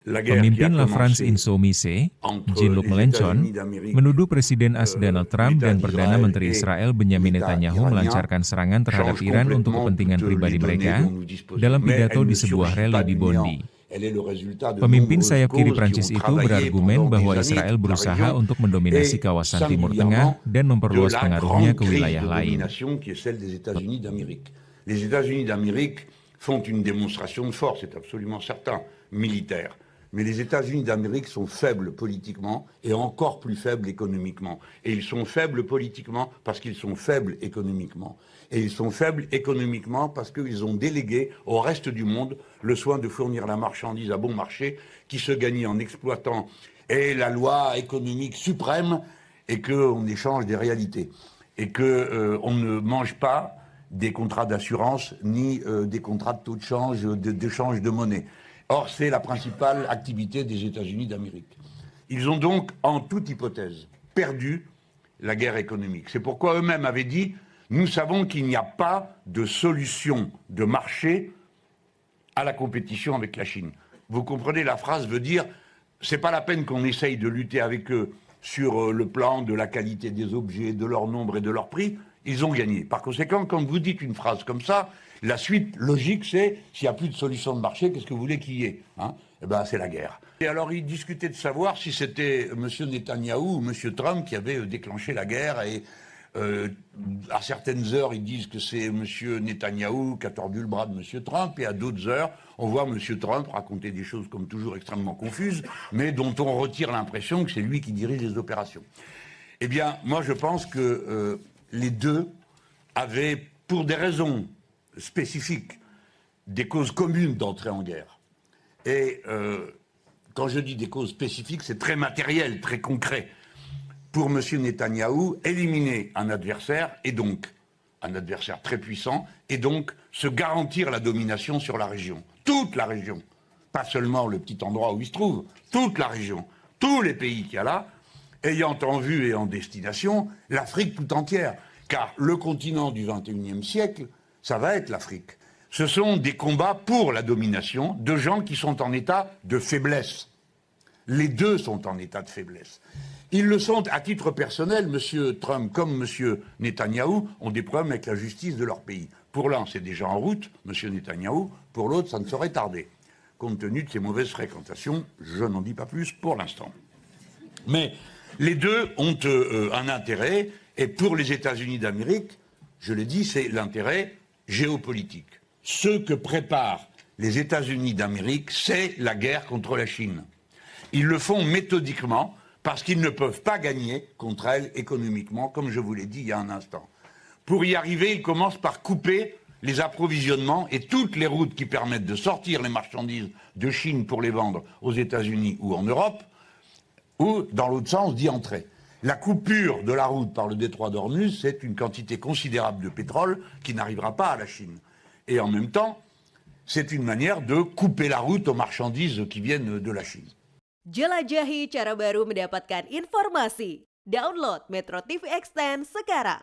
Pemimpin La France Insoumise, Jean-Luc Mélenchon, menuduh Presiden AS Donald Trump dan Perdana Menteri Israel Benjamin Netanyahu melancarkan serangan terhadap Iran untuk kepentingan pribadi mereka dalam pidato di sebuah rally di Bondi. Pemimpin sayap kiri Prancis itu berargumen bahwa Israel berusaha untuk mendominasi kawasan Timur Tengah dan memperluas pengaruhnya ke wilayah lain. Les États-Unis d'Amérique font une démonstration de force, c'est absolument certain, militaire. Mais les États-Unis d'Amérique sont faibles politiquement et encore plus faibles économiquement. Et ils sont faibles politiquement parce qu'ils sont faibles économiquement. Et ils sont faibles économiquement parce qu'ils ont délégué au reste du monde le soin de fournir la marchandise à bon marché qui se gagne en exploitant et la loi économique suprême et qu'on échange des réalités. Et qu'on ne mange pas des contrats d'assurance ni des contrats de taux de change, d'échange de monnaie. Or, c'est la principale activité des États-Unis d'Amérique. Ils ont donc, en toute hypothèse, perdu la guerre économique. C'est pourquoi eux-mêmes avaient dit « Nous savons qu'il n'y a pas de solution de marché à la compétition avec la Chine ». Vous comprenez, la phrase veut dire « C'est pas la peine qu'on essaye de lutter avec eux sur le plan de la qualité des objets, de leur nombre et de leur prix. Ils ont gagné. Par conséquent, quand vous dites une phrase comme ça, la suite logique, c'est, s'il n'y a plus de solution de marché, qu'est-ce que vous voulez qu'il y ait, hein? Eh ben, c'est la guerre. Et alors, ils discutaient de savoir si c'était M. Netanyahou ou M. Trump qui avait déclenché la guerre. Et à certaines heures, ils disent que c'est M. Netanyahou qui a tordu le bras de M. Trump. Et à d'autres heures, on voit M. Trump raconter des choses, comme toujours, extrêmement confuses, mais dont on retire l'impression que c'est lui qui dirige les opérations. Eh bien, moi, je pense que les deux avaient, pour des raisons spécifiques, des causes communes d'entrer en guerre. Et quand je dis des causes spécifiques, c'est très matériel, très concret. Pour M. Netanyahou, éliminer un adversaire, et donc un adversaire très puissant, et donc se garantir la domination sur la région. Toute la région. Pas seulement le petit endroit où il se trouve, toute la région. Tous les pays qu'il y a là, ayant en vue et en destination l'Afrique tout entière. Car le continent du XXIe siècle, ça va être l'Afrique. Ce sont des combats pour la domination de gens qui sont en état de faiblesse. Les deux sont en état de faiblesse. Ils le sont à titre personnel. M. Trump comme M. Netanyahou ont des problèmes avec la justice de leur pays. Pour l'un, c'est déjà en route, M. Netanyahou. Pour l'autre, ça ne saurait tarder. Compte tenu de ses mauvaises fréquentations, je n'en dis pas plus pour l'instant. Mais les deux ont un intérêt, et pour les États-Unis d'Amérique, je l'ai dit, c'est l'intérêt géopolitique. Ce que préparent les États-Unis d'Amérique, c'est la guerre contre la Chine. Ils le font méthodiquement parce qu'ils ne peuvent pas gagner contre elle économiquement, comme je vous l'ai dit il y a un instant. Pour y arriver, ils commencent par couper les approvisionnements et toutes les routes qui permettent de sortir les marchandises de Chine pour les vendre aux États-Unis ou en Europe, ou, dans l'autre sens, d'y entrer. La coupure de la route par le détroit d'Ormuz, c'est une quantité considérable de pétrole qui n'arrivera pas à la Chine. Et en même temps, c'est une manière de couper la route aux marchandises qui viennent de la Chine. Jelajahi cara baru mendapatkan informasi. Download Metro TV Extend sekarang.